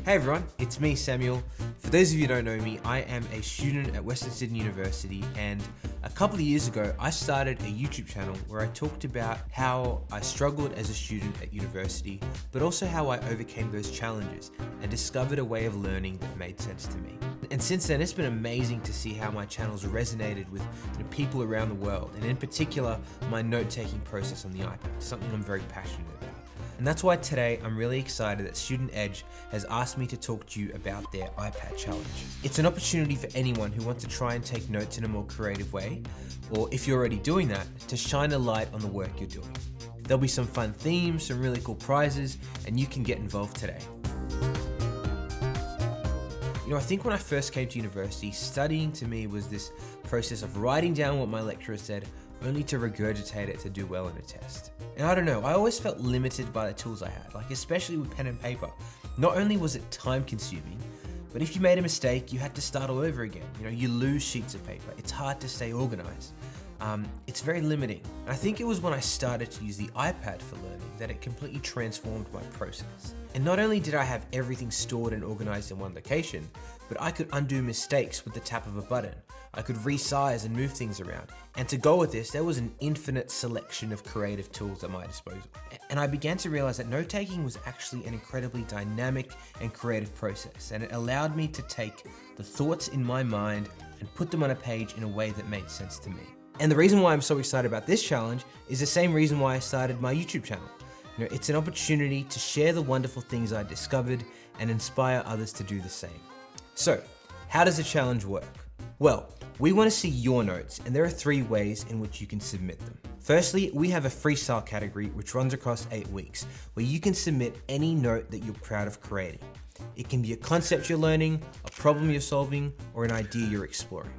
Hey everyone, it's me, Samuel. For those of you who don't know me, I am a student at Western Sydney University, and a couple of years ago, I started a YouTube channel where I talked about how I struggled as a student at university, but also how I overcame those challenges and discovered a way of learning that made sense to me. And since then, it's been amazing to see how my channels resonated with people around the world, and in particular, my note-taking process on the iPad, something I'm very passionate about. And that's why today I'm really excited that Student Edge has asked me to talk to you about their iPad challenge. It's an opportunity for anyone who wants to try and take notes in a more creative way, or if you're already doing that, to shine a light on the work you're doing. There'll be some fun themes, some really cool prizes, and you can get involved today. I think when I first came to university, studying to me was this process of writing down what my lecturer said, only to regurgitate it to do well in a test. And I don't know, I always felt limited by the tools I had, especially with pen and paper. Not only was it time consuming, but if you made a mistake, you had to start all over again. You lose sheets of paper. It's hard to stay organized. It's very limiting. And I think it was when I started to use the iPad for learning that it completely transformed my process. And not only did I have everything stored and organized in one location, but I could undo mistakes with the tap of a button. I could resize and move things around. And to go with this, there was an infinite selection of creative tools at my disposal. And I began to realize that note-taking was actually an incredibly dynamic and creative process. And it allowed me to take the thoughts in my mind and put them on a page in a way that made sense to me. And the reason why I'm so excited about this challenge is the same reason why I started my YouTube channel. It's an opportunity to share the wonderful things I discovered and inspire others to do the same. So, how does the challenge work? Well, we want to see your notes, and there are 3 ways in which you can submit them. Firstly, we have a freestyle category which runs across 8 weeks, where you can submit any note that you're proud of creating. It can be a concept you're learning, a problem you're solving, or an idea you're exploring.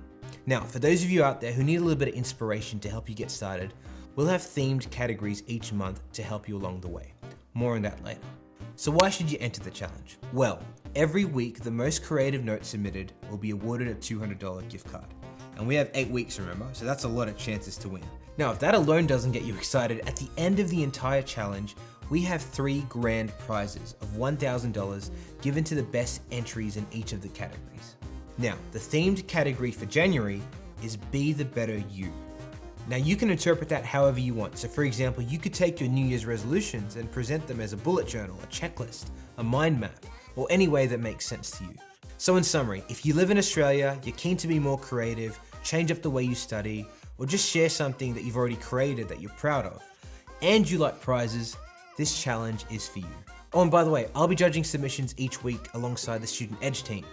Now, for those of you out there who need a little bit of inspiration to help you get started, we'll have themed categories each month to help you along the way. More on that later. So why should you enter the challenge? Well, every week, the most creative note submitted will be awarded a $200 gift card. And we have 8 weeks, remember, so that's a lot of chances to win. Now, if that alone doesn't get you excited, at the end of the entire challenge, we have 3 grand prizes of $1,000 given to the best entries in each of the categories. Now, the themed category for January is Be the Better You. Now, you can interpret that however you want. So for example, you could take your New Year's resolutions and present them as a bullet journal, a checklist, a mind map, or any way that makes sense to you. So in summary, if you live in Australia, you're keen to be more creative, change up the way you study, or just share something that you've already created that you're proud of, and you like prizes, this challenge is for you. Oh, and by the way, I'll be judging submissions each week alongside the Student Edge team.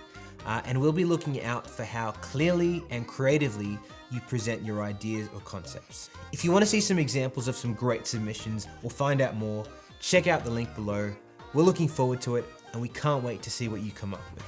And we'll be looking out for how clearly and creatively you present your ideas or concepts. If you want to see some examples of some great submissions or find out more, check out the link below. We're looking forward to it, and we can't wait to see what you come up with.